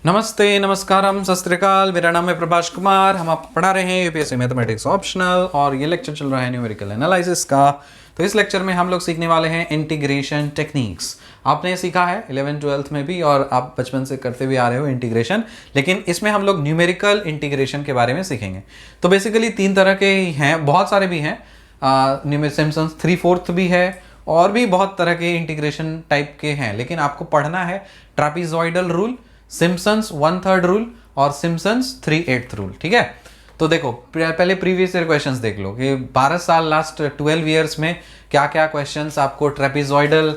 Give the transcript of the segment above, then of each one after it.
नमस्ते, नमस्कारम, सत श्री अकाल। मेरा नाम है प्रभाष कुमार। हम आप पढ़ा रहे हैं यूपीएससी मैथमेटिक्स ऑप्शनल और ये लेक्चर चल रहा है न्यूमेरिकल एनालिसिस का। तो इस लेक्चर में हम लोग सीखने वाले हैं इंटीग्रेशन टेक्निक्स। आपने सीखा है 11th-12th में भी और आप बचपन से करते भी आ रहे हो इंटीग्रेशन, लेकिन इसमें हम लोग न्यूमेरिकल इंटीग्रेशन के बारे में सीखेंगे। तो बेसिकली 3 तरह के ही हैं, बहुत सारे भी हैं। सिम्पसन्स 3/4 भी है और भी बहुत तरह के इंटीग्रेशन टाइप के हैं, लेकिन आपको पढ़ना है ट्रापीजॉइडल रूल, सिम्पसन्स 1/3 रूल और सिम्पसन्स 3/8 रूल। ठीक है, तो देखो पहले प्रीवियस ईयर क्वेश्चंस देख लो कि 12 साल लास्ट 12 ईयर्स में क्या क्या क्वेश्चंस आपको ट्रेपेजॉइडल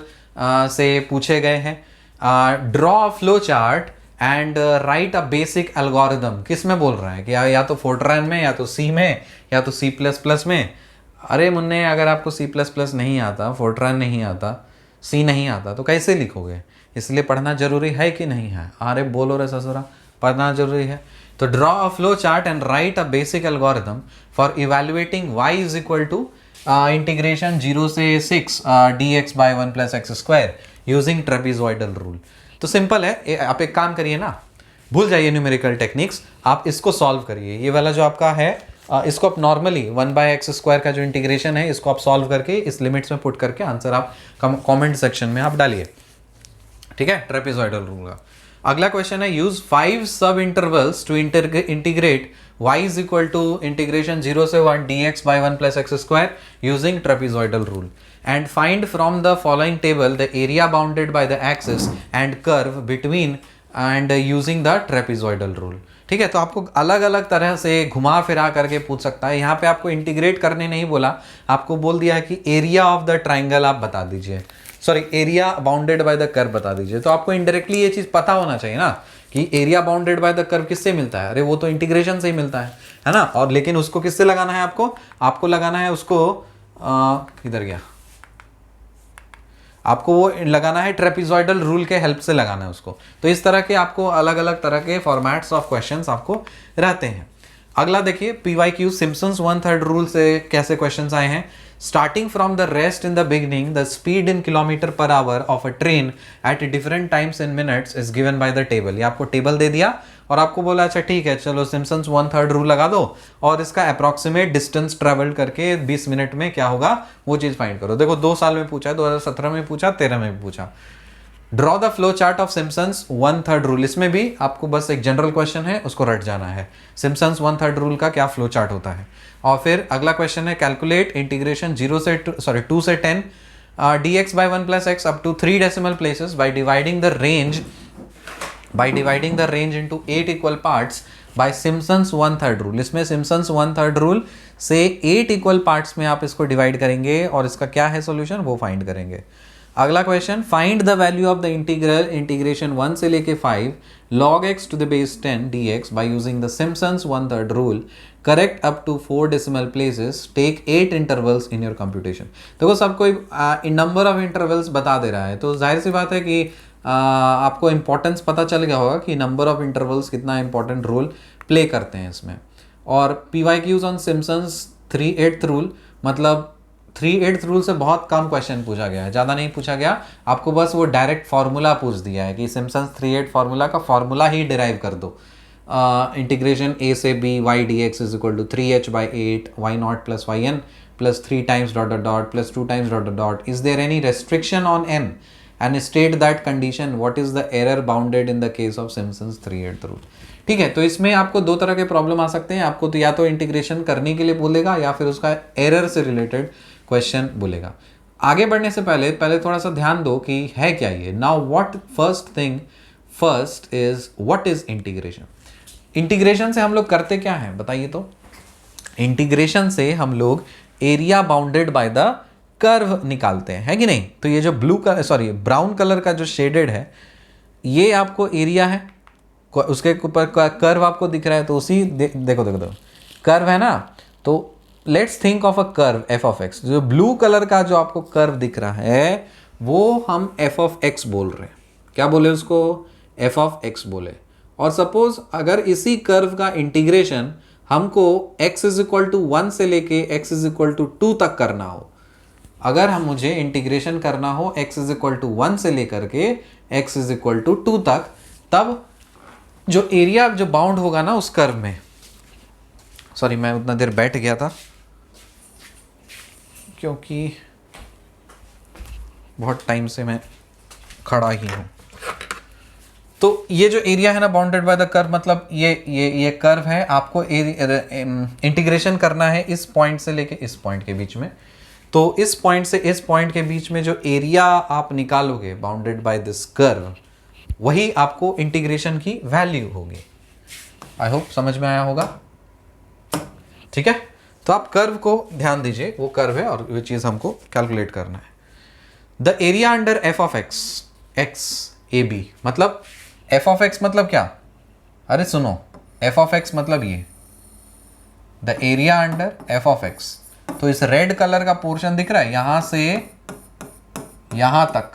से पूछे गए हैं। Draw a flow chart and write a basic algorithm. किस में बोल रहा है कि या तो फोर्ट्रान में, या तो सी में, या तो C++ में। अरे मुन्ने, अगर आपको C++ नहीं आता, फोर्ट्रान नहीं आता, सी नहीं आता, तो कैसे लिखोगे? इसलिए पढ़ना जरूरी है कि नहीं है? अरे बोलो रे ससुरा, पढ़ना जरूरी है। तो draw a flow chart and write a basic algorithm for evaluating y is equal to integration 0 से 6 dx by 1 + x² using trapezoidal rule. तो सिंपल है, आप एक काम करिए ना, भूल जाइए न्यूमेरिकल टेक्निक्स, आप इसको सॉल्व करिए। ये वाला जो आपका है इसको आप नॉर्मली 1/x² का जो इंटीग्रेशन है इसको आप सॉल्व करके इस लिमिट्स में पुट करके आंसर आप कमेंट सेक्शन में आप डालिए। ठीक है, ट्रेपेजॉइडल रूल का अगला क्वेश्चन है, use 5 sub intervals to integrate y is equal to integration 0 से 1 dx by 1 + x² using trapezoidal rule and find from the following table the area bounded by the axis and curve between and using the trapezoidal rule. ठीक है, तो आपको अलग अलग तरह से घुमा फिरा करके पूछ सकता है। यहाँ पे आपको इंटीग्रेट करने नहीं बोला, आपको बोल दिया है कि एरिया ऑफ द ट्राइंगल आप बता दीजिए, sorry area bounded by the curve बता दीजिए। तो आपको इनडायरेक्टली ये चीज पता होना चाहिए ना कि area bounded by the curve किससे मिलता है। अरे वो तो इंटीग्रेशन से ही मिलता है ना। और लेकिन उसको किससे लगाना है? आपको लगाना है उसको किधर गया, आपको वो लगाना है ट्रेपेजॉइडल रूल के हेल्प से लगाना है उसको। तो इस तरह के आपको अलग अलग तरह के फॉर्मेट्स ऑफ क्वेश्चंस आपको रहते हैं। अगला देखिए, PYQ सिम्पसन्स 1/3 रूल से कैसे क्वेश्चंस आए हैं। Starting from the rest in the beginning the speed in km/h of a train at different times in minutes is given by the table. ये आपको टेबल दे दिया और आपको बोला अच्छा ठीक है, चलो सिम्पसन्स 1/3 रूल लगा दो और इसका अप्रॉक्सीमेट डिस्टेंस ट्रेवल करके 20 मिनट में क्या होगा वो चीज फाइंड करो। देखो 2 साल में पूछा है, 2017 में पूछा, 13 में भी पूछा। Draw the flow chart of Simpson's 1/3 rule. इसमें भी आपको बस एक जनरल क्वेश्चन है, उसको रट जाना है, सिम्पसन्स 1/3 रूल का क्या फ्लो चार्ट होता है। और फिर अगला क्वेश्चन है, कैलकुलेट इंटीग्रेशन 2 से 10 dx by 1 + x up to 3 decimal places by dividing the range into 8 equal parts by Simpson's 1/3 rule. इसमें सिम्पसन्स 1/3 रूल से 8 इक्वल पार्ट्स में आप इसको डिवाइड करेंगे और इसका क्या है सॉल्यूशन वो फाइंड करेंगे। अगला question, find the value of the integral integration 1 से लेके 5 log x to the base 10 dx by using the Simpson's 1/3 rule. Correct up to 4 decimal places. Take 8 intervals in your computation. देखो सब कोई number of intervals बता दे रहा है, तो जाहिर सी बात है कि आपको इंपॉर्टेंस पता चल गया होगा कि नंबर ऑफ इंटरवल्स कितना इंपॉर्टेंट रोल प्ले करते हैं इसमें। और PYQs ऑन सिम्पसन्स 3/8 रूल, मतलब 3/8 रूल से बहुत कम क्वेश्चन पूछा गया है, ज़्यादा नहीं पूछा गया। आपको बस वो डायरेक्ट फार्मूला पूछ दिया है कि सिम्पसन्स 3/8 फार्मूला का फार्मूला ही डिराइव कर दो। इंटीग्रेशन a से b y dx is equal to 3h by 8 y0 plus yn plus 3 times dot dot dot plus 2 times dot dot dot. Is there any restriction on n and state that condition, what is the error bounded in the case of Simpson's 3/8 rule. ठीक है, तो इसमें आपको 2 तरह के problem आ सकते हैं। आपको तो या तो इंटीग्रेशन करने के लिए बोलेगा या फिर उसका एरर से रिलेटेड क्वेश्चन बोलेगा। आगे बढ़ने से पहले थोड़ा सा ध्यान दो कि है क्या ये। Now what first is what is integration. Integration से हम लोग करते क्या है बताइए तो। इंटीग्रेशन से हम लोग area bounded by the curve निकालते हैं, है कि नहीं। तो ये जो ब्राउन कलर का जो शेडेड है ये आपको एरिया है, उसके ऊपर कर्व आपको दिख रहा है, तो उसी देखो कर्व है ना। तो let's think of a curve f of x। जो ब्लू कलर का जो आपको कर्व दिख रहा है वो हम f of x बोल रहे हैं। क्या बोले उसको? f of x बोले। और सपोज अगर इसी कर्व का इंटीग्रेशन हमको x इज इक्वल टू 1 से लेके x इज इक्वल टू 2 तक करना हो, अगर हम मुझे इंटीग्रेशन करना हो x इज इक्वल टू 1 से लेकर के x इज इक्वल टू 2 तक, तब जो एरिया जो बाउंड होगा ना उस कर्व में, सॉरी मैं उतना देर बैठ गया था क्योंकि बहुत टाइम से मैं खड़ा ही हूँ। तो ये जो एरिया है ना बाउंडेड बाय द कर्व, मतलब ये कर्व है, आपको इंटीग्रेशन करना है इस पॉइंट से लेके इस पॉइंट के बीच में। तो इस पॉइंट से इस पॉइंट के बीच में जो एरिया आप निकालोगे बाउंडेड बाय दिस कर्व, वही आपको इंटीग्रेशन की वैल्यू होगी। आई होप समझ में आया होगा। ठीक है, तो आप कर्व को ध्यान दीजिए, वो कर्व है और ये चीज हमको कैलकुलेट करना है। The area under f of x, x a b, मतलब एफ ऑफ एक्स मतलब क्या? अरे सुनो, एफ ऑफ एक्स मतलब ये the area under f of x. तो इस रेड कलर का पोर्शन दिख रहा है यहां से यहां तक,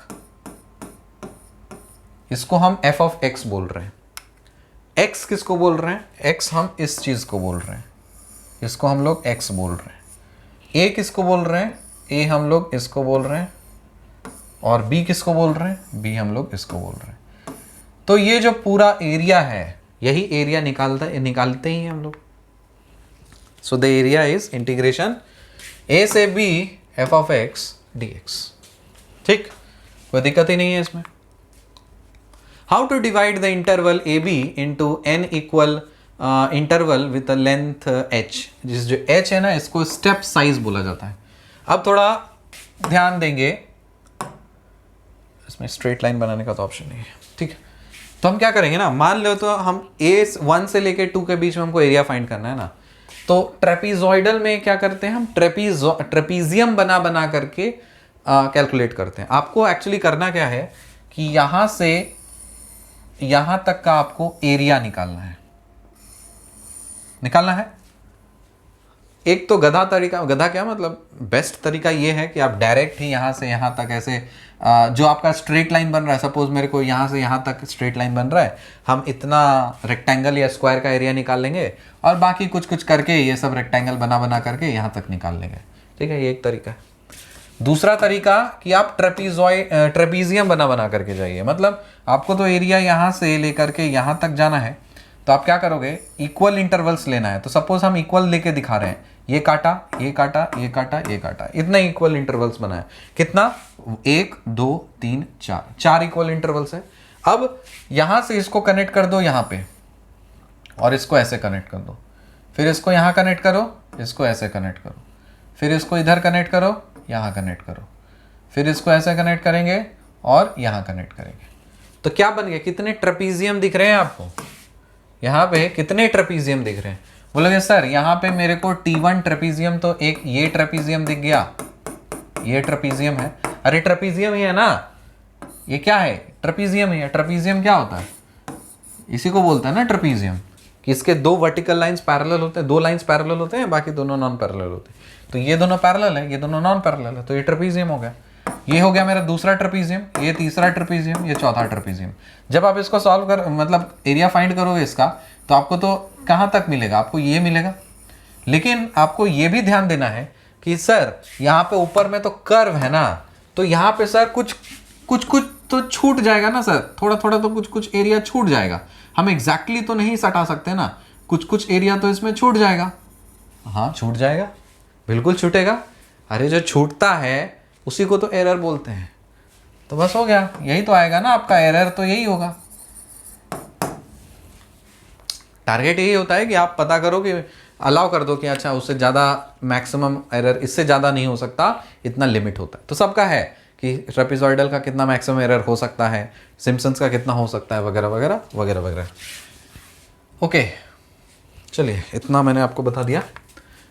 इसको हम एफ ऑफ एक्स बोल रहे हैं। एक्स किसको बोल रहे हैं? एक्स हम इस चीज को बोल रहे हैं, इसको हम लोग एक्स बोल रहे हैं। ए किसको बोल रहे हैं? ए हम लोग इसको बोल रहे हैं। और बी किसको बोल रहे हैं? बी हम लोग इसको बोल रहे हैं। तो ये जो पूरा एरिया है, यही एरिया निकालते ही हम लोग। So the area is integration a से b f of x d x. ठीक, कोई दिक्कत ही नहीं है इसमें। How to divide the interval a b into n equal interval with length h, जिस जो h है ना इसको स्टेप साइज बोला जाता है। अब थोड़ा ध्यान देंगे, इसमें स्ट्रेट लाइन बनाने का तो ऑप्शन नहीं है। ठीक है, तो हम क्या करेंगे ना, मान लो तो हम A1 से लेके 2 के बीच में हमको एरिया फाइंड करना है ना, तो ट्रेपीजॉइडल में क्या करते हैं हम, ट्रेपीजियम बना करके कैलकुलेट करते हैं। आपको एक्चुअली करना क्या है कि यहां से यहां तक का आपको एरिया निकालना है। एक तो गधा तरीका, गधा क्या मतलब बेस्ट तरीका ये है कि आप डायरेक्ट ही यहां से यहां तक ऐसे जो आपका स्ट्रेट लाइन बन रहा है, सपोज मेरे को यहां से यहां तक स्ट्रेट लाइन बन रहा है, हम इतना रेक्टेंगल या स्क्वायर का एरिया निकाल लेंगे और बाकी कुछ कुछ करके ये सब रेक्टेंगल बना करके यहां तक निकाल लेंगे। ठीक है, ये एक तरीका है। दूसरा तरीका कि आप ट्रेपीजियम बना करके जाइए, मतलब आपको तो एरिया यहां से लेकर के यहां तक जाना है, तो आप क्या करोगे, इक्वल इंटरवल्स लेना है। तो सपोज हम इक्वल लेके दिखा रहे हैं, ये काटा ये काटा ये काटा ये काटा, इतना इक्वल इंटरवल्स बना है। कितना? 1 2 3 4, 4 इक्वल इंटरवल्स है। अब यहां से इसको कनेक्ट कर दो यहां पे, और इसको ऐसे कनेक्ट कर दो, फिर इसको यहां कनेक्ट करो, इसको ऐसे कनेक्ट करो, फिर इसको इधर कनेक्ट करो, यहां कनेक्ट करो, फिर इसको ऐसे कनेक्ट करेंगे और यहां कनेक्ट करेंगे। तो क्या बन गया? कितने ट्रेपीजियम दिख रहे हैं आपको? यहाँ पे कितने ट्रेपीजियम दिख रहे हैं? बोलोगे सर यहाँ पे मेरे को T1 ट्रेपीजियम, तो एक ये ट्रेपीजियम दिख गया, ये ट्रेपीजियम है। अरे ट्रेपीजियम ही है ना, ये क्या है? ट्रेपीजियम ही है। ट्रेपीजियम क्या होता है? इसी को बोलते हैं ना ट्रेपीजियम, कि इसके 2 वर्टिकल लाइंस पैरेलल होते हैं, 2 लाइंस पैरेलल होते हैं, बाकी दोनों नॉन पैरेलल होते हैं। तो ये दोनों पैरेलल है, ये दोनों नॉन पैरेलल है, तो ये ट्रेपीजियम हो गया। ये हो गया मेरा दूसरा ट्रेपीजियम, ये तीसरा ट्रेपीजियम, ये चौथा ट्रेपीजियम। जब आप इसको सॉल्व कर मतलब एरिया फाइंड करोगे इसका, तो आपको तो कहाँ तक मिलेगा? आपको ये मिलेगा। लेकिन आपको ये भी ध्यान देना है कि सर यहाँ पे ऊपर में तो कर्व है ना, तो यहाँ पे सर कुछ तो छूट जाएगा ना सर, थोड़ा थोड़ा तो कुछ एरिया छूट जाएगा। हम एग्जैक्टली तो नहीं सटा सकते ना, कुछ एरिया तो इसमें छूट जाएगा। हाँ छूट जाएगा, बिल्कुल छूटेगा। अरे जो छूटता है उसी को तो एरर बोलते हैं। तो बस हो गया, यही तो आएगा ना आपका एरर, तो यही होगा। टारगेट यही होता है कि आप पता करो कि अलाउ कर दो कि अच्छा उससे ज़्यादा मैक्सिमम एरर, इससे ज़्यादा नहीं हो सकता, इतना लिमिट होता है। तो सबका है कि ट्रेपीजॉइडल का कितना मैक्सिमम एरर हो सकता है, सिम्पसन्स का कितना हो सकता है, वगैरह वगैरह वगैरह वगैरह। ओके चलिए, इतना मैंने आपको बता दिया,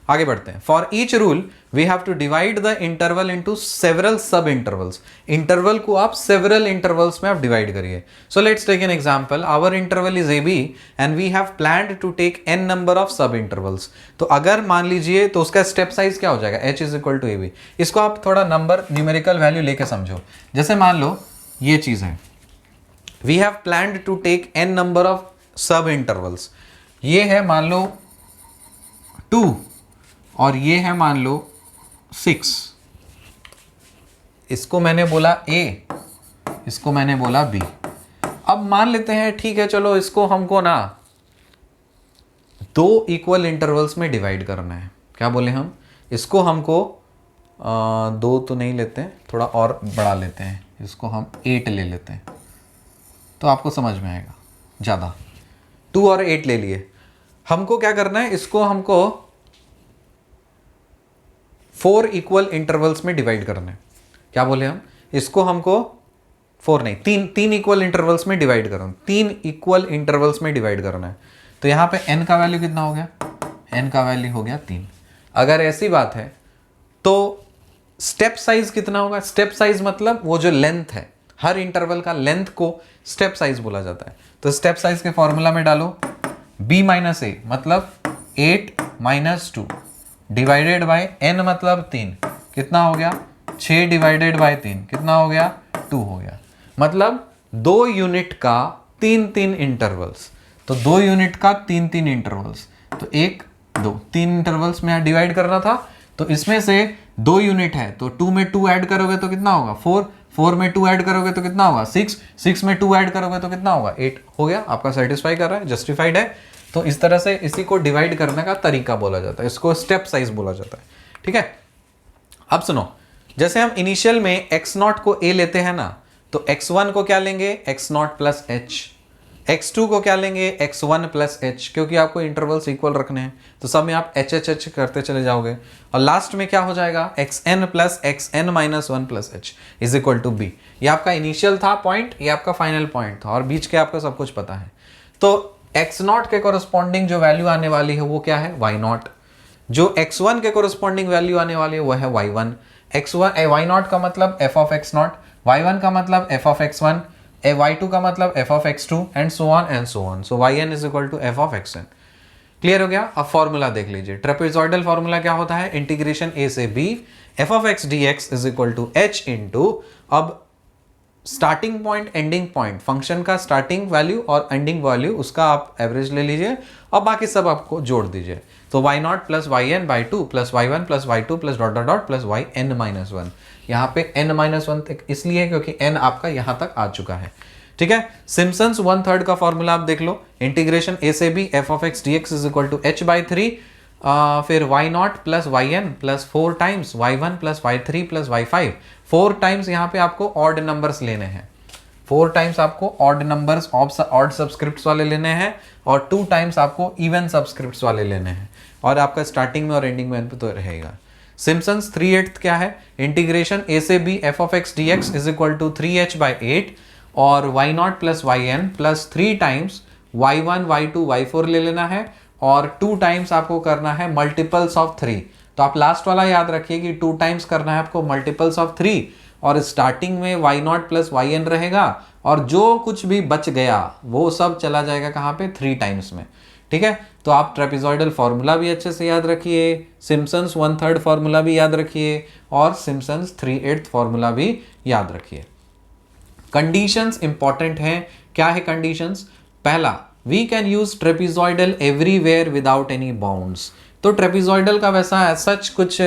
आगे बढ़ते हैं। For each rule we have to divide the interval into several sub intervals. Interval को आप सेवरल इंटरवल्स में आप डिवाइड करिए। So let's take an example, our interval is a b and we have planned to take n number of sub intervals. तो अगर मान लीजिए, तो उसका स्टेप साइज क्या हो जाएगा? h is equal to a b. इसको आप थोड़ा नंबर न्यूमेरिकल वैल्यू लेके समझो। जैसे मान लो ये चीज है, we have planned to take n number of sub intervals. ये है मान लो 2 और ये है मान लो 6। इसको मैंने बोला A, इसको मैंने बोला B। अब मान लेते हैं ठीक है, चलो इसको हमको ना दो इक्वल इंटरवल्स में डिवाइड करना है। क्या बोले हम, इसको हमको दो तो नहीं लेते हैं, थोड़ा और बड़ा लेते हैं, इसको हम 8 ले लेते हैं तो आपको समझ में आएगा ज़्यादा। 2 और 8 ले लिए। हमको क्या करना है, इसको हमको 4 इक्वल इंटरवल्स में डिवाइड करना है। क्या बोले हम, इसको हमको 4 नहीं, तीन इक्वल इंटरवल्स में डिवाइड करना, 3 इक्वल इंटरवल्स में डिवाइड करना है। तो यहाँ पे n का वैल्यू कितना हो गया, n का वैल्यू हो गया 3। अगर ऐसी बात है तो स्टेप साइज कितना होगा, स्टेप साइज मतलब वो जो लेंथ है, हर इंटरवल का लेंथ को स्टेप साइज बोला जाता है। तो स्टेप साइज के फॉर्मूला में डालो b माइनस ए मतलब 8 माइनस 2 डिवाइडेड बाय n मतलब 3, कितना हो गया 6 डिवाइडेड बाय 3, कितना हो गया 2 हो गया। मतलब 2 यूनिट का 3 इंटरवल्स, तो 2 यूनिट का 3 इंटरवल्स, तो 1 2 3 इंटरवल्स में डिवाइड करना था। तो इसमें से 2 यूनिट है तो 2 में 2 ऐड करोगे तो कितना होगा 4, 4 में 2 ऐड करोगे तो कितना होगा 6, 6 में 2 ऐड करोगे तो कितना होगा 8 हो गया। आपका सेटिस्फाई कर रहा है, जस्टिफाइड है। तो इस तरह से इसी को डिवाइड करने का तरीका बोला जाता है, इसको स्टेप साइज बोला जाता है। ठीक है, अब सुनो, जैसे हम इनिशियल में x0 को a लेते हैं ना, तो x1 को क्या लेंगे x0 प्लस h, x2 को क्या लेंगे x1 प्लस h, क्योंकि आपको इंटरवल्स इक्वल रखने हैं तो सब में आप h करते चले जाओगे और लास्ट में क्या हो जाएगा xn plus xn minus 1 plus h is equal to b। ये आपका इनिशियल था पॉइंट, ये आपका फाइनल पॉइंट था और बीच के आपको सब कुछ पता है। तो x0 के कोरस्पॉन्डिंग जो वैल्यू आने वाली है वो क्या है y0, जो x1 के कोरस्पॉन्डिंग वैल्यू आने वाली है वो है y1। y0 का मतलब f ऑफ x0, y1 का मतलब f ऑफ x1, y2 का मतलब f of x2 and so on and so on. So yn is equal to f of xn। Clear हो गया। अब फॉर्मूला देख लीजिए, ट्रेपेजॉइडल फॉर्मूला क्या होता है, इंटीग्रेशन a से b f of x dx is equal to h into, अब starting point ending point, function का स्टार्टिंग वैल्यू और एंडिंग वैल्यू उसका आप एवरेज ले लीजिए और बाकी सब आपको जोड़ दीजिए। तो y0 plus yn by 2 plus y1 plus y2 plus dot dot dot plus yn minus 1। यहाँ पे n माइनस 1 तक इसलिए है क्योंकि n आपका यहाँ तक आ चुका है। ठीक है, सिम्पसन्स 1/3 का फॉर्मूला आप देख लो, इंटीग्रेशन a से b f of x dx is equal to h by 3, फिर y0 plus yn plus 4 times y1 plus y3 plus y5, 4 times यहाँ पे आपको ऑड नंबर्स लेने हैं, 4 टाइम्स आपको ऑड नंबर्स ऑड सब्सक्रिप्ट्स वाले लेने हैं और 2 टाइम्स आपको इवन सब्सक्रिप्ट्स वाले लेने हैं और आपका स्टार्टिंग में और एंडिंग में तो रहेगा। सिम्पसन्स 3/8 क्या है, इंटीग्रेशन a से b f of x dx is equal to 3h by 8 और y0 plus yn plus 3 times y1 y2 y4 ले लेना है और 2 टाइम्स आपको करना है मल्टीपल्स ऑफ 3। तो आप लास्ट वाला याद रखिए कि 2 टाइम्स करना है आपको मल्टीपल्स ऑफ 3 और स्टार्टिंग में y0 प्लस yn रहेगा और जो कुछ भी बच गया वो सब चला जाएगा कहाँ पे 3 टाइम्स में। ठीक है, तो आप ट्रेपेजॉइडल फॉर्मूला भी अच्छे से याद रखिए, सिम्पसन्स 1/3 फॉर्मूला भी याद रखिए और सिम्पसन्स 3/8 फॉर्मूला भी याद रखिए। कंडीशंस इंपॉर्टेंट हैं। क्या है कंडीशंस, पहला we can use trapezoidal everywhere without any bounds. तो ट्रेपेजॉइडल का वैसा सच कुछ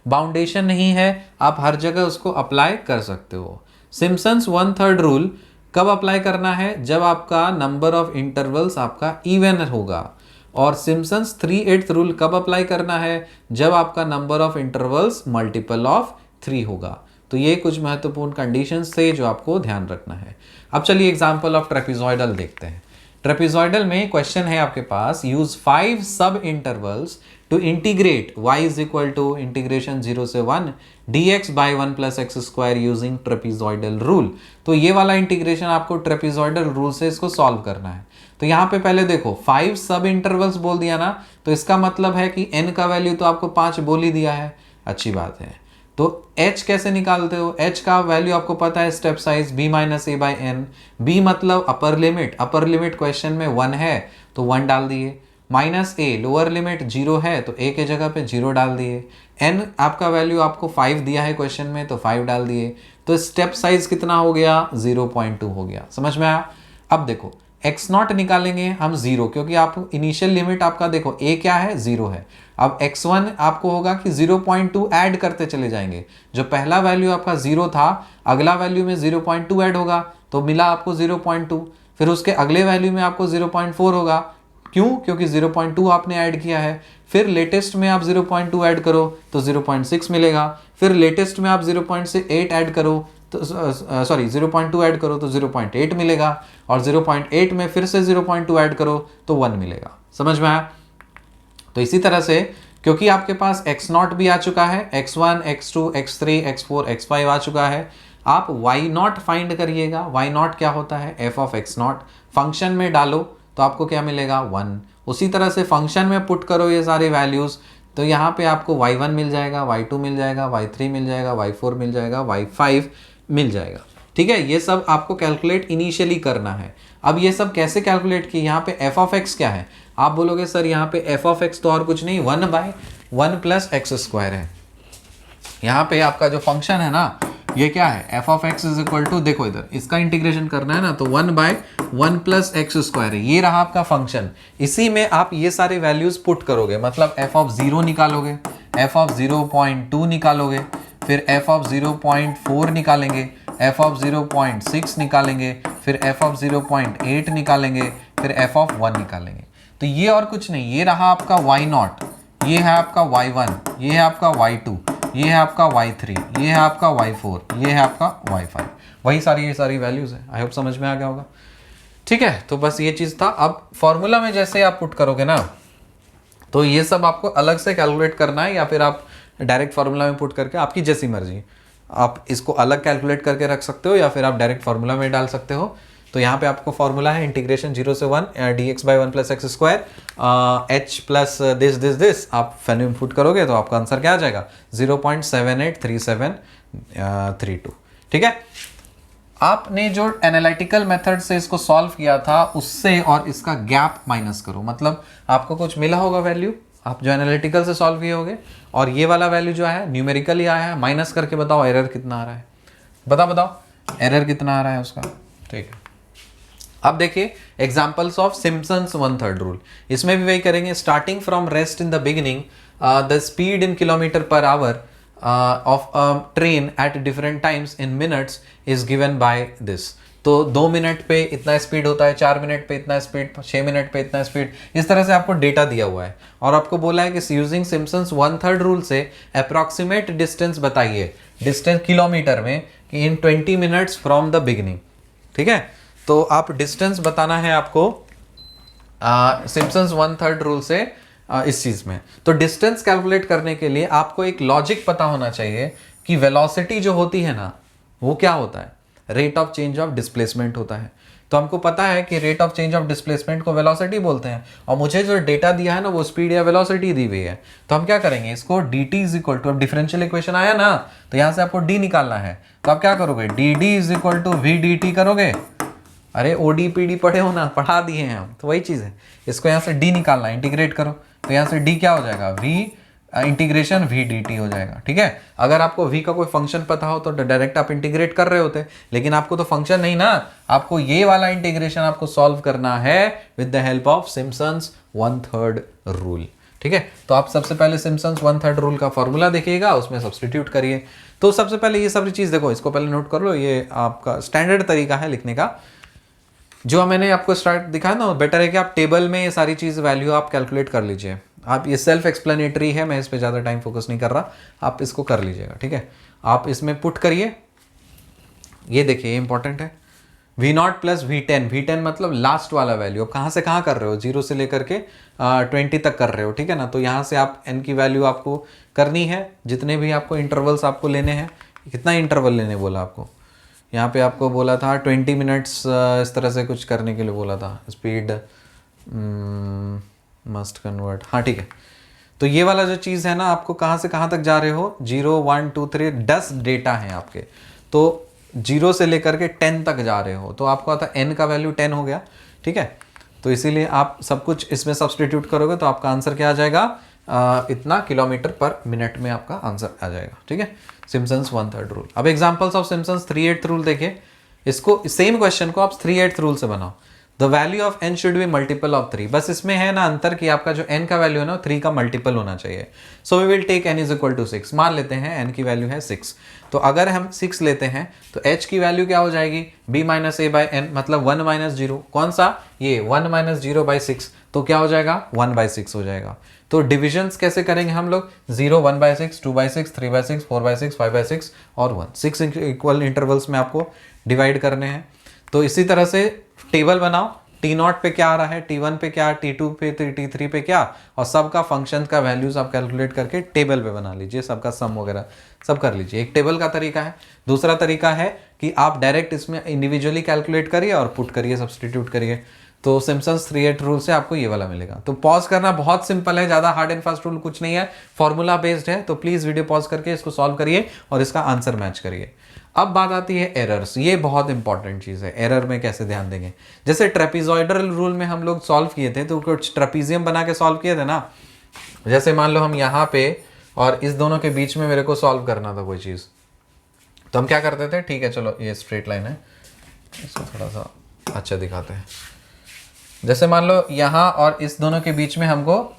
बाउंडेशन नहीं है, आप हर जगह उसको अप्लाई कर सकते हो। सिम्पसन्स 1/3 रूल कब अप्लाई करना है, जब आपका नंबर ऑफ इंटरवल्स आपका इवन होगा। और सिम्पसन्स 3/8 रूल कब अप्लाई करना है, जब आपका number of intervals multiple of 3 होगा। तो ये कुछ महत्वपूर्ण कंडीशंस थे जो आपको ध्यान रखना है। अब चलिए एग्जांपल ऑफ ट्रेपेजॉइडल देखते हैं। ट्रेपेजॉइडल में क्वेश्चन है आपके पास, use 5 sub intervals to integrate y is equal to integration 0 से 1 dx by 1 plus x square using trapezoidal rule. तो ये वाला इंटीग्रेशन आपको ट्रेपेजॉइडल रूल से इसको सॉल्व करना है। तो यहाँ पे पहले देखो 5 सब इंटरवल्स बोल दिया ना, तो इसका मतलब है कि n का वैल्यू तो आपको 5 बोल ही दिया है, अच्छी बात है। तो h कैसे निकालते हो, h का वैल्यू आपको पता है step size b minus a by n, b मतलब अपर लिमिट क्वेश्चन में 1 है तो 1 डाल दिए, माइनस a लोअर लिमिट 0 है तो a के जगह पे 0 डाल दिए, n आपका वैल्यू आपको 5 दिया है क्वेश्चन में तो 5 डाल दिए। तो स्टेप साइज कितना हो गया 0.2 हो गया, समझ में आया। अब देखो x0 निकालेंगे हम 0, क्योंकि आप इनिशियल लिमिट आपका देखो a क्या है 0 है। अब x1 आपको होगा कि 0.2 ऐड करते चले जाएंगे, जो पहला वैल्यू आपका 0 था अगला वैल्यू में 0.2 ऐड होगा तो मिला आपको 0.2। फिर उसके अगले वैल्यू में आपको 0.4 होगा, क्यों? क्योंकि 0.2 आपने ऐड किया है। फिर लेटेस्ट में आप 0.2 ऐड करो तो 0.6 मिलेगा। फिर लेटेस्ट में आप 0.8 ऐड करो तो 0.2 ऐड करो तो 0.8 मिलेगा, और 0.8 में फिर से 0.2 ऐड करो तो 1 मिलेगा। समझ में आया? तो इसी तरह से क्योंकि आपके पास x0 भी आ चुका है, x1, x2, x3, x4, x5 आ चुका है, आप y0 फाइंड करिएगा। y0 क्या होता है? f of x0। फंक्शन में डालो तो आपको क्या मिलेगा? 1। उसी तरह से फंक्शन में पुट करो ये सारे वैल्यूज, तो यहाँ पे आपको y1 मिल जाएगा, y2 मिल जाएगा, y3 मिल जाएगा, y4 मिल जाएगा, y5 मिल जाएगा। ठीक है, ये सब आपको कैलकुलेट इनिशियली करना है। अब ये सब कैसे कैलकुलेट किए? यहाँ पे f ऑफ x क्या है? आप बोलोगे सर यहाँ पे f ऑफ x तो और कुछ नहीं 1/1 प्लस एक्स स्क्वायर है। यहाँ पे आपका जो फंक्शन है ना, ये क्या है? f of x is equal to, देखो इधर इसका इंटीग्रेशन करना है ना, तो 1/1 प्लस एक्स स्क्वायर है, ये रहा आपका फंक्शन। इसी में आप ये सारे वैल्यूज पुट करोगे, मतलब f ऑफ 0 निकालोगे, f ऑफ 0.2 निकालोगे, फिर f ऑफ 0.4 निकालेंगे, f ऑफ 0.6 निकालेंगे, फिर f ऑफ 0.8 निकालेंगे, फिर f ऑफ 1 निकालेंगे। तो ये और कुछ नहीं, ये रहा आपका y0, ये है आपका y1, ये है आपका y2, ये है आपका y3, ये है आपका y4, ये है आपका y5। वही सारी ये सारी वैल्यूज है। आई होप समझ में आ गया होगा। ठीक है, तो बस ये चीज़ था। अब फॉर्मूला में जैसे आप पुट करोगे ना, तो ये सब आपको अलग से कैलकुलेट करना है, या फिर आप डायरेक्ट फार्मूला में पुट करके, आपकी जैसी मर्जी, आप इसको अलग कैलकुलेट करके रख सकते हो, या फिर आप डायरेक्ट फार्मूला में डाल सकते हो। तो यहाँ पे आपको फॉर्मूला है इंटीग्रेशन 0 से 1 dx/1 plus x square h plus this आप वैल्यू में पुट करोगे तो आपका आंसर क्या आ जाएगा? 0.783732। ठीक है, आपने जो एनालिटिकल मेथड से इसको सॉल्व किया था उससे और इसका गैप माइनस करो, मतलब आपको कुछ मिला होगा वैल्यू, आप जो एनालिटिकल से सॉल्व किए होगे, और ये वाला वैल्यू जो है न्यूमेरिकली आया है, माइनस करके बताओ एरर कितना आ रहा है। बताओ एरर कितना आ रहा है उसका। ठीक है, अब देखिए एग्जांपल्स ऑफ सिम्पसन्स 1/3 रूल। इसमें भी वही करेंगे। Starting from rest in the beginning, the speed in kilometre per hour of a train at different times in minutes is given by this. तो 2 मिनट पे इतना स्पीड होता है, 4 मिनट पे इतना स्पीड, 6 मिनट पे इतना स्पीड, इस तरह से आपको डेटा दिया हुआ है, और आपको बोला है कि यूजिंग सिम्पसन्स 1/3 रूल से अप्रॉक्सीमेट डिस्टेंस बताइए, डिस्टेंस किलोमीटर में, कि इन 20 मिनट्स फ्रॉम द बिगिनिंग। ठीक है, तो आप डिस्टेंस बताना है आपको सिम्पसन्स 1/3 रूल से इस चीज में। तो डिस्टेंस कैलकुलेट करने के लिए आपको एक लॉजिक पता होना चाहिए कि वेलोसिटी जो होती है ना, वो क्या होता है? Rate of change of displacement होता है। तो हमको पता है कि rate of change of displacement को वेलोसिटी बोलते हैं, और मुझे जो डेटा दिया है ना वो स्पीड या वेलोसिटी दी हुई है। तो हम क्या करेंगे, इसको dt इज इक्वल टू, अब डिफरेंशियल इक्वेशन आया ना, तो यहां से आपको d निकालना है, तो आप क्या करोगे, dd is equal to v dt करोगे। अरे ODPD पढ़े हो ना, पढ़ा दिए हैं हम, तो वही चीज़ है। इसको यहाँ से d निकालना है, इंटीग्रेट करो, तो यहाँ से d क्या हो जाएगा, v इंटीग्रेशन v dt हो जाएगा। ठीक है, अगर आपको v का कोई फंक्शन पता हो तो डायरेक्ट आप इंटीग्रेट कर रहे होते, लेकिन आपको तो फंक्शन नहीं ना, आपको ये वाला इंटीग्रेशन आपको सॉल्व करना है with the help of Simpson's 1/3 rule. ठीक है, तो आप सबसे पहले सिम्पसन्स 1/3 रूल का फॉर्मूला देखिएगा, उसमें सब्सटीट्यूट करिए। तो सबसे पहले ये सारी चीज़ देखो, इसको पहले नोट कर लो, ये आपका स्टैंडर्ड तरीका है लिखने का। जो मैंने आपको स्टार्ट दिखाया ना, बेटर है कि आप टेबल में ये सारी चीज़ वैल्यू आप कैलकुलेट कर लीजिए। आप ये सेल्फ एक्सप्लेनेटरी है, मैं इस पर ज़्यादा टाइम फोकस नहीं कर रहा, आप इसको कर लीजिएगा। ठीक है, आप इसमें पुट करिए, ये देखिए ये इंपॉर्टेंट है, V0 प्लस V10। V10 मतलब लास्ट वाला वैल्यू, आप कहाँ से कहाँ कर रहे हो, 0 से लेकर के 20 तक कर रहे हो। ठीक है ना, तो यहाँ से आप n की वैल्यू आपको करनी है, जितने भी आपको इंटरवल्स आपको लेने हैं। कितना इंटरवल लेने बोला आपको, यहाँ पे आपको बोला था 20 मिनट्स, इस तरह से कुछ करने के लिए बोला था। स्पीड मस्ट कन्वर्ट, हाँ ठीक है। तो ये वाला जो चीज़ है ना, आपको कहाँ से कहाँ तक जा रहे हो, 0 1 2 3 10 डेटा हैं आपके, तो 0 से लेकर के 10 तक जा रहे हो, तो आपको आता है n का वैल्यू 10 हो गया। ठीक है, तो इसीलिए आप सब कुछ इसमें सब्सटीट्यूट करोगे तो आपका आंसर क्या आ जाएगा, इतना किलोमीटर पर मिनट में आपका आंसर आ जाएगा। ठीक है, सिम्पसन्स 1/3 रूल। अब एग्जांपल्स ऑफ सिम्पसन्स 3/8 रूल देखिए, इसको सेम क्वेश्चन को आप 3/8 रूल से बनाओ। The value of n should be multiple of 3। बस इसमें है ना अंतर कि आपका जो n का वैल्यू है ना 3 का मल्टीपल होना चाहिए। So we will take n is equal to 6। मान लेते हैं n की वैल्यू है 6, तो अगर हम 6 लेते हैं तो h की वैल्यू क्या हो जाएगी, b minus a by n, मतलब 1 माइनस जीरो। कौन सा, ये 1 माइनस जीरो बाई 6, तो क्या हो जाएगा 1 बाई 6 हो जाएगा। तो डिविजन्स कैसे करेंगे हम लोग, 0 1 by 6, 2 by 6, 3 by 6, 4 by 6, 5 by 6 और 1, 6 इक्वल इंटरवल्स में आपको डिवाइड करने हैं। तो इसी तरह से टेबल बनाओ, T0 पे क्या आ रहा है, T1 पे क्या, T2 पे, T3 पे क्या, और सबका फंक्शन का वैल्यूज आप कैलकुलेट करके टेबल पे बना लीजिए, सबका सम वगैरह सब कर लीजिए। एक टेबल का तरीका है। दूसरा तरीका है कि आप डायरेक्ट इसमें इंडिविजुअली कैलकुलेट करिए और पुट करिए, सब्सटीट्यूट करिए। तो सिम्पसन्स 3/8 रूल से आपको ये वाला मिलेगा। तो पॉज करना बहुत सिंपल है, ज़्यादा हार्ड एंड फास्ट रूल कुछ नहीं है, फॉर्मूला बेस्ड है। तो प्लीज़ वीडियो पॉज करके इसको सॉल्व करिए और इसका आंसर मैच करिए। अब बात आती है एरर्स। ये बहुत इंपॉर्टेंट चीज़ है, एरर में कैसे ध्यान देंगे। जैसे ट्रेपिजॉइडल रूल में हम लोग सॉल्व किए थे, तो कुछ ट्रेपीजियम बना के सॉल्व किए थे ना। जैसे मान लो हम यहाँ पे और इस दोनों के बीच में मेरे को सॉल्व करना था कोई चीज़, तो हम क्या करते थे, ठीक है चलो ये स्ट्रेट लाइन है, इसको थोड़ा सा अच्छा दिखाते हैं। जैसे मान लो यहाँ और इस दोनों के बीच में हमको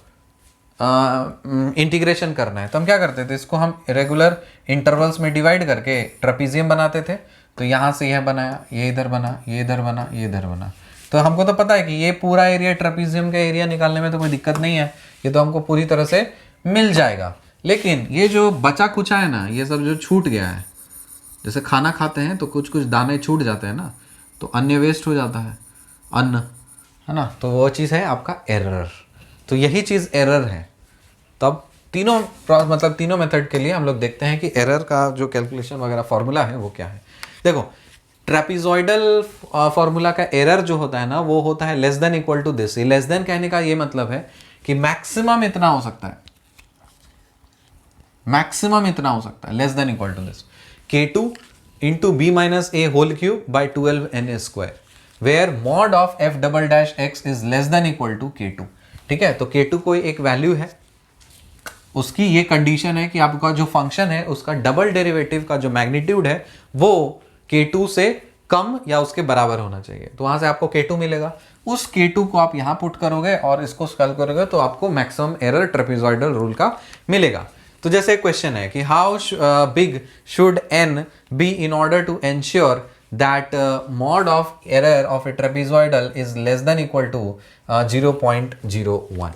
इंटीग्रेशन करना है, तो हम क्या करते थे, इसको हम रेगुलर इंटरवल्स में डिवाइड करके ट्रेपीजियम बनाते थे। तो यहाँ से यह बनाया, ये इधर बना, ये इधर बना, ये इधर बना। तो हमको तो पता है कि ये पूरा एरिया ट्रेपीजियम का एरिया निकालने में तो कोई दिक्कत नहीं है, ये तो हमको पूरी तरह से मिल जाएगा। लेकिन ये जो बचा कुचा है ना, ये सब जो छूट गया है, जैसे खाना खाते हैं तो कुछ कुछ दाने छूट जाते हैं ना, तो अन्न वेस्ट हो जाता है, अन्न है ना, तो वो चीज़ है आपका एरर। तो यही चीज़ एरर है। तब तीनों मतलब तीनों मेथड के लिए हम लोग देखते हैं कि एरर का जो कैलकुलेशन वगैरह फॉर्मूला है वो क्या है। देखो ट्रेपिजॉइडल फॉर्मूला का एरर जो होता है ना, वो होता है less than equal to this. Less than कहने का ये मतलब है कि मैक्सिमम इतना हो सकता है, मैक्सिमम इतना हो सकता है, less than equal to this K2 into b minus a whole cube by 12n square, where mod of f double dash x is less than equal to K2। ठीक है, तो K2 कोई एक वैल्यू है, उसकी ये कंडीशन है कि आपका जो फंक्शन है उसका डबल डेरिवेटिव का जो मैग्नीट्यूड है वो K2 से कम या उसके बराबर होना चाहिए। तो वहां से आपको K2 मिलेगा, उस K2 को आप यहां पुट करोगे और इसको सॉल्व करोगे तो आपको मैक्सिमम एरर ट्रेपेजॉइडल रूल का मिलेगा। तो जैसे क्वेश्चन है कि how big should n be in order to ensure that mod of error of a trapezoidal is less than equal to 0.01।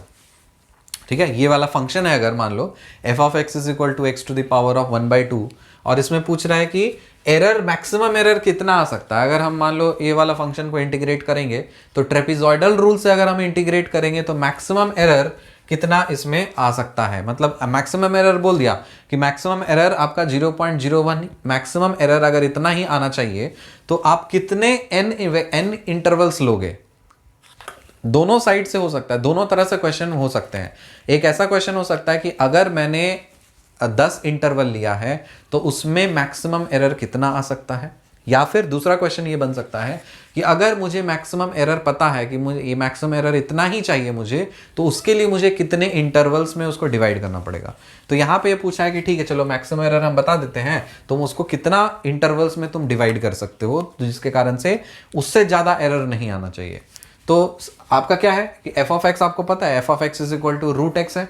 ठीक है, ये वाला फंक्शन है। अगर मान लो f of x is equal to x to the power of 1/2 और इसमें पूछ रहा है कि एरर, मैक्सिमम एरर कितना आ सकता है। अगर हम मान लो ये वाला फंक्शन को इंटीग्रेट करेंगे तो ट्रेपेजॉइडल रूल से अगर हम इंटीग्रेट करेंगे तो मैक्सिमम एरर कितना इसमें आ सकता है। मतलब मैक्सिमम एरर बोल दिया कि मैक्सिमम एरर आपका 0.01, मैक्सिमम एरर अगर इतना ही आना चाहिए तो आप कितने n इंटरवल्स लोगे। दोनों साइड से हो सकता है, दोनों तरह से क्वेश्चन हो सकते हैं। एक ऐसा क्वेश्चन हो सकता है कि अगर मैंने 10 इंटरवल लिया है तो उसमें मैक्सिमम एरर कितना आ सकता है, या फिर दूसरा क्वेश्चन ये बन सकता है कि अगर मुझे मैक्सिमम एरर पता है कि मुझे ये मैक्सिमम एरर इतना ही चाहिए मुझे, तो उसके लिए मुझे कितने इंटरवल्स में उसको डिवाइड करना पड़ेगा। तो यहाँ पे ये पूछा है कि ठीक है चलो मैक्सिमम एरर हम बता देते हैं, तुम उसको कितना इंटरवल्स में तुम डिवाइड कर सकते हो जिसके कारण से उससे ज़्यादा एरर नहीं आना चाहिए। तो आपका क्या है कि f ऑफ x आपको पता है, f of x is equal to root x है,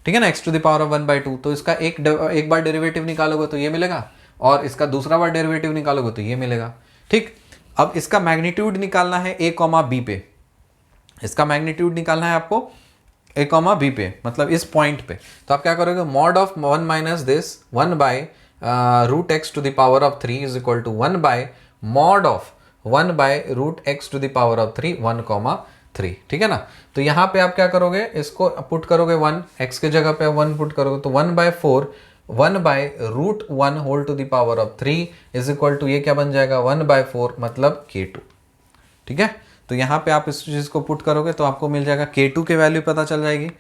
ठीक है ना, x to the power of 1/2। तो इसका एक बार डेरिवेटिव निकालोगे तो ये मिलेगा और इसका दूसरा बार डेरिवेटिव निकालोगे तो ये मिलेगा। ठीक, अब इसका मैग्नीट्यूड निकालना है a, b पे, इसका मैग्नीट्यूड निकालना है आपको a, b पे, मतलब इस पॉइंट पे। तो आप क्या करोगे, mod of 1 minus this 1 by root x to the power of 3 is equal to 1 by mod of 1 by root x to the power of 3 1,3। ठीक है ना। तो यहाँ पे आप क्या करोगे, इसको पुट करोगे 1, x के जगह पे 1 पुट करोगे तो 1/4 1 by root 1 whole to the power of 3 is equal to ये क्या बन जाएगा 1/4 मतलब K2। ठीक है, तो यहाँ पे आप इस चीज को पुट करोगे तो आपको मिल जाएगा K2 की वैल्यू पता चल जाएगी।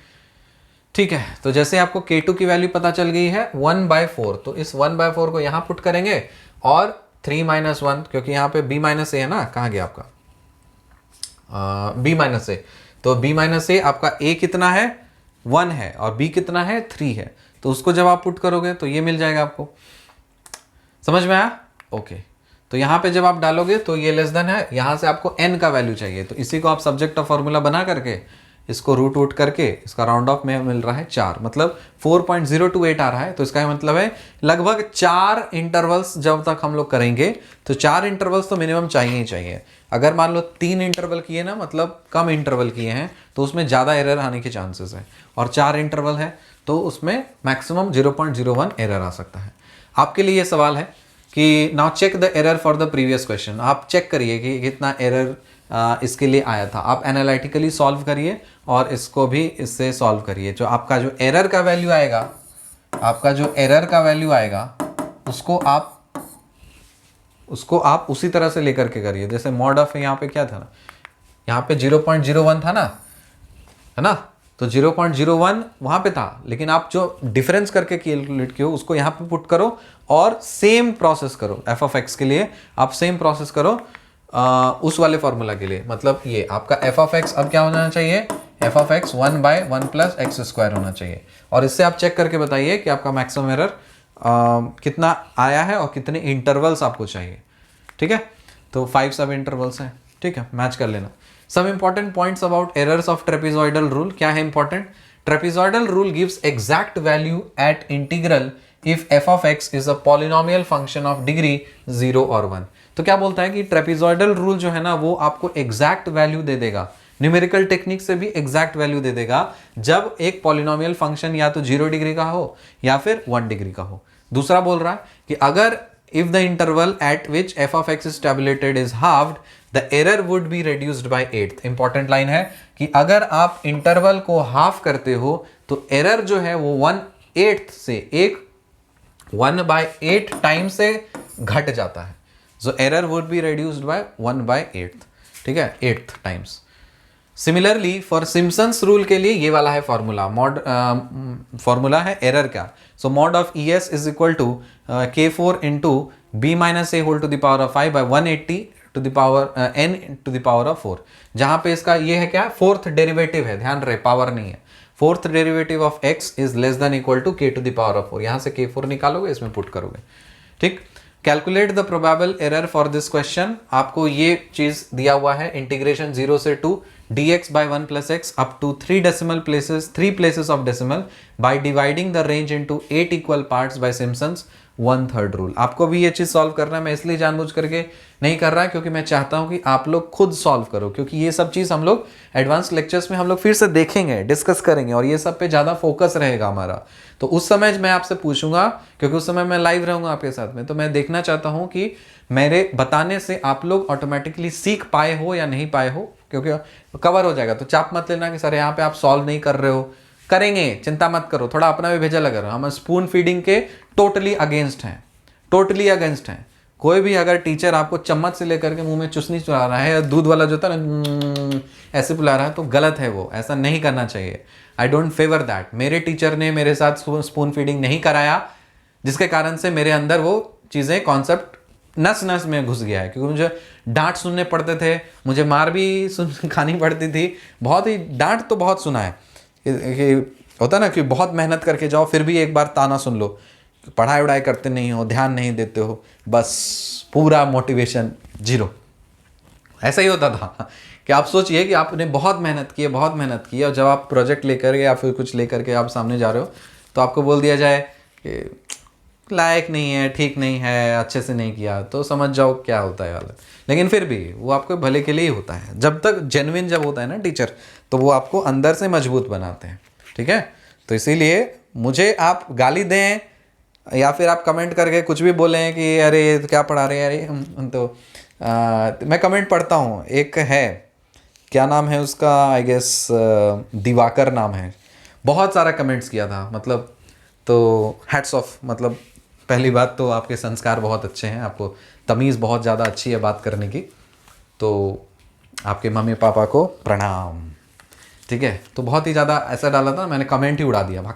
ठीक है, तो जैसे आपको K2 की वैल्यू पता चल गई है 1/4, तो इस 1/4 को यहाँ पुट करेंगे और 3 - 1, क्योंकि यहाँ पे b माइनस ए है ना, कहाँ गया आपका b माइनस ए, तो b माइनस ए आपका a कितना है 1 है और b कितना है 3 है, तो उसको जब आप पुट करोगे तो ये मिल जाएगा आपको। समझ में आया? ओके, तो यहाँ पे जब आप डालोगे तो ये लेस देन है, यहाँ से आपको n का वैल्यू चाहिए, तो इसी को आप सब्जेक्ट ऑफ फॉर्मूला बना करके इसको रूट वूट करके इसका राउंड ऑफ में मिल रहा है 4, मतलब 4.028 आ रहा है। तो इसका मतलब है लगभग 4 इंटरवल्स जब तक हम लोग करेंगे तो 4 इंटरवल्स तो मिनिमम चाहिए ही चाहिए। अगर मान लो 3 इंटरवल किए ना, मतलब कम इंटरवल किए हैं, तो उसमें ज़्यादा एरर आने के चांसेस है, और 4 इंटरवल है तो उसमें मैक्सिमम 0.01 एरर आ सकता है। आपके लिए ये सवाल है कि now check the error for the previous question. आप चेक करिए कि कितना एरर इसके लिए आया था। आप एनालिटिकली सॉल्व करिए और इसको भी इससे सॉल्व करिए। जो आपका जो एरर का वैल्यू आएगा, आपका जो एरर का वैल्यू आएगा उसको आप उसी तरह से लेकर के करिए। जैसे मॉड ऑफ यहाँ पे क्या था ना, यहाँ पे 0.01 था ना, है ना, तो 0.01 वहाँ पे था, लेकिन आप जो डिफरेंस करके कैलकुलेट किए उसको यहाँ पे पुट करो और सेम प्रोसेस करो। एफ ऑफ एक्स के लिए आप सेम प्रोसेस करो उस वाले फॉर्मूला के लिए। मतलब ये आपका एफ ऑफ एक्स अब क्या होना चाहिए, एफ ऑफ एक्स 1/1 + x² होना चाहिए। और इससे आप चेक करके बताइए कि आपका मैक्सिमम एरर कितना आया है और कितने इंटरवल्स आपको चाहिए। ठीक है, तो 5 सब इंटरवल्स हैं। ठीक है, मैच कर लेना। Some important points about errors of trapezoidal rule. क्या है important? Trapezoidal rule gives exact value at integral if F of x is a polynomial function of degree 0 और 1। तो क्या बोलता है कि ट्रेपेजॉइडल रूल जो है ना वो आपको एग्जैक्ट वैल्यू दे देगा, न्यूमेरिकल टेक्निक से भी एग्जैक्ट वैल्यू दे देगा जब एक पॉलिनोमियल फंक्शन या तो 0 डिग्री का हो या फिर 1 डिग्री का हो। दूसरा बोल रहा है कि अगर if the interval at which f of x is tabulated is halved, the error would be reduced by 8th। Important line है कि अगर आप इंटरवल को हाफ करते हो तो एरर जो है वो 1/8 से 1/8 टाइम से घट जाता है। so error would be reduced by 1/8, ठीक है, 8th times. Similarly for Simpson's rule के लिए ये वाला है फॉर्मूला, मॉड फॉर्मूला है एरर का। So mod of ES is equal to K4 into B - A whole to the power of 5 by 180 to the power n to the power of 4। जहां पे इसका ये है क्या, फोर्थ डेरिवेटिव है, ध्यान रहे पावर नहीं है। Fourth derivative of x is less than equal to K to the power of 4। यहां से K4 निकालोगे, इसमें पुट करोगे। ठीक, calculate the probable error for this question. आपको ये चीज दिया हुआ है, इंटीग्रेशन 0 से 2 dx by 1 plus x up to 3 places of decimal by dividing the range into 8 equal parts by Simpson's 1/3 rule। आपको भी ये चीज सॉल्व करना है। मैं इसलिए जानबूझ करके नहीं कर रहा क्योंकि मैं चाहता हूं कि आप लोग खुद सॉल्व करो, क्योंकि ये सब चीज हम लोग एडवांस लेक्चर्स में हम लोग फिर से देखेंगे, डिस्कस करेंगे और ये सब पे ज्यादा फोकस रहेगा हमारा। तो उस समय मैं आपसे पूछूंगा, क्योंकि उस समय मैं लाइव रहूंगा आपके साथ में, तो मैं देखना चाहता हूं कि मेरे बताने से आप लोग ऑटोमेटिकली सीख पाए हो या नहीं पाए हो, क्योंकि कवर हो जाएगा। तो चाप मत लेना कि सर यहाँ पे आप सॉल्व नहीं कर रहे हो, करेंगे, चिंता मत करो, थोड़ा अपना भी भेजा लगा रहा। हम स्पून फीडिंग के टोटली अगेंस्ट हैं, टोटली अगेंस्ट हैं। कोई भी अगर टीचर आपको चम्मच से लेकर के मुंह में चुसनी चुरा रहा है या दूध वाला जो था ना ऐसे पिला रहा है, तो गलत है, वो ऐसा नहीं करना चाहिए। I don't favour that. मेरे टीचर ने मेरे साथ स्पून फीडिंग नहीं कराया, जिसके कारण से मेरे अंदर वो चीज़ें, कॉन्सेप्ट नस नस में घुस गया है, क्योंकि मुझे डांट सुनने पड़ते थे, मुझे मार भी खानी पड़ती थी। बहुत ही डांट तो बहुत सुना है कि होता ना कि बहुत मेहनत करके जाओ फिर भी एक बार ताना सुन लो, पढ़ाई वढ़ाई करते नहीं हो, ध्यान नहीं देते हो, बस पूरा मोटिवेशन 0। ऐसा ही होता था कि आप सोचिए कि आपने बहुत मेहनत की है, बहुत मेहनत की है, और जब आप प्रोजेक्ट लेकर या फिर कुछ लेकर के आप सामने जा रहे हो तो आपको बोल दिया जाए कि लायक नहीं है, ठीक नहीं है, अच्छे से नहीं किया, तो समझ जाओ क्या होता है हालत। लेकिन फिर भी वो आपको भले के लिए ही होता है। जब तक जेन्युइन जब होता है ना टीचर, तो वो आपको अंदर से मजबूत बनाते हैं। ठीक है, तो इसीलिए मुझे आप गाली दें या फिर आप कमेंट करके कुछ भी बोलें कि अरे क्या पढ़ा रहे हैं, अरे तो मैं कमेंट पढ़ता हूँ। एक है, क्या नाम है उसका, आई गेस दिवाकर नाम है, बहुत सारा कमेंट्स किया था, मतलब तो हैट्स ऑफ। मतलब पहली बात तो आपके संस्कार बहुत अच्छे हैं, आपको तमीज़ बहुत ज़्यादा अच्छी है बात करने की, तो आपके मम्मी पापा को प्रणाम। ठीक है, तो बहुत ही ज़्यादा ऐसा डाला था, मैंने कमेंट ही उड़ा दिया,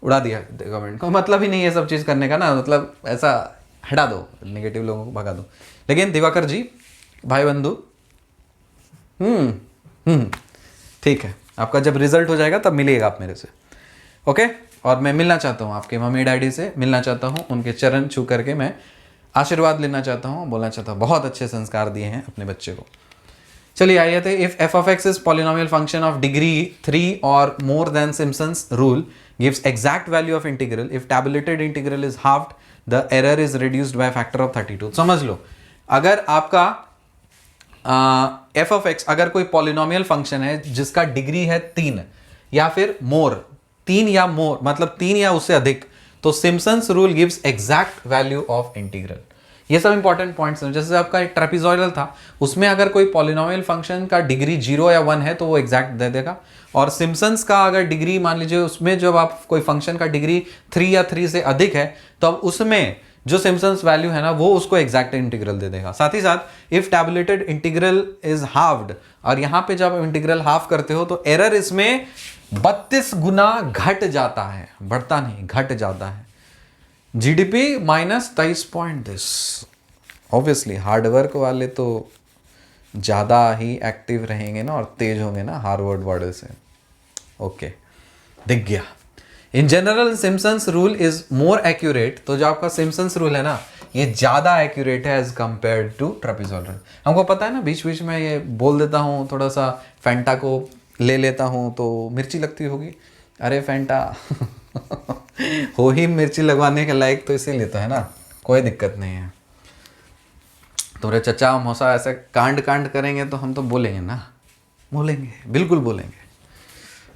उड़ा दिया कमेंट। कोई मतलब ही नहीं है सब चीज़ करने का ना, मतलब ऐसा हटा दो, नेगेटिव लोगों को भगा दो। लेकिन दिवाकर जी, भाई बंधु, ठीक है, आपका जब रिजल्ट हो जाएगा तब मिलिएगा आप मेरे से, ओके। और मैं मिलना चाहता हूँ, आपके मम्मी डैडी से मिलना चाहता हूँ, उनके चरण छू करके मैं आशीर्वाद लेना चाहता हूँ, बोलना चाहता हूँ बहुत अच्छे संस्कार दिए हैं अपने बच्चे को। चलिए आइए थे, if F of x is polynomial function of degree 3 और more than Simpson's rule gives exact value of integral, if tabulated integral is halved the error is reduced by factor of 32। समझ लो, अगर आपका एफ ऑफ एक्स अगर कोई polynomial function है जिसका degree है 3 या फिर मोर, 3 या मोर मतलब 3 या उससे अधिक, तो Simpson's rule gives exact value of integral. ये सब इंपॉर्टेंट पॉइंट्स हैं। जैसे आपका एक ट्रेपेजॉइडल था, उसमें अगर कोई पॉलिनोमियल फंक्शन का डिग्री 0 या 1 है तो वो एग्जैक्ट दे देगा, और सिम्पसन्स का अगर डिग्री मान लीजिए उसमें जब आप कोई फंक्शन का डिग्री 3 या 3 से अधिक है तो अब उसमें जो सिम्पसन्स वैल्यू है ना वो उसको एग्जैक्ट इंटीग्रल दे देगा। साथ ही साथ if tabulated integral is halved, और यहाँ पे जब इंटीग्रल हाफ करते हो तो एरर इसमें 32 गुना घट जाता है, बढ़ता नहीं घट जाता है। जीडीपी -23.10। ऑब्वियसली हार्डवर्क वाले तो ज़्यादा ही एक्टिव रहेंगे ना और तेज होंगे ना हार्वर्ड मॉडल से। ओके, दिख गया। In general Simpson's rule is more accurate, तो जो आपका सिम्पसन्स रूल है ना ये ज़्यादा एक्यूरेट है एज कंपेयर टू ट्रेपेजॉइडल। हमको पता है ना, बीच बीच में ये बोल देता हूँ, थोड़ा सा फैंटा को ले लेता हूँ तो मिर्ची लगती होगी। अरे फैंटा हो ही मिर्ची लगवाने के लायक तो इसीलिए तो है ना, कोई दिक्कत नहीं है। तुम्हारे चचा मौसा ऐसे कांड करेंगे तो हम तो बोलेंगे ना, बोलेंगे, बिल्कुल बोलेंगे।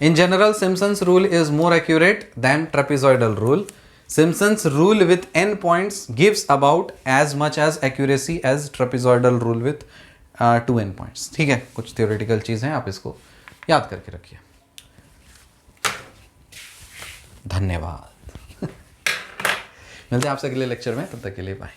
In general, Simpson's rule is more accurate than trapezoidal rule. Simpson's rule with n points gives about as much as accuracy as trapezoidal rule with 2n points. ठीक है, कुछ theoretical चीज़ हैं, आप इसको याद करके रखिए। धन्यवाद। मिलते हैं आपसे अगले लेक्चर में, तब तक के लिए बाय।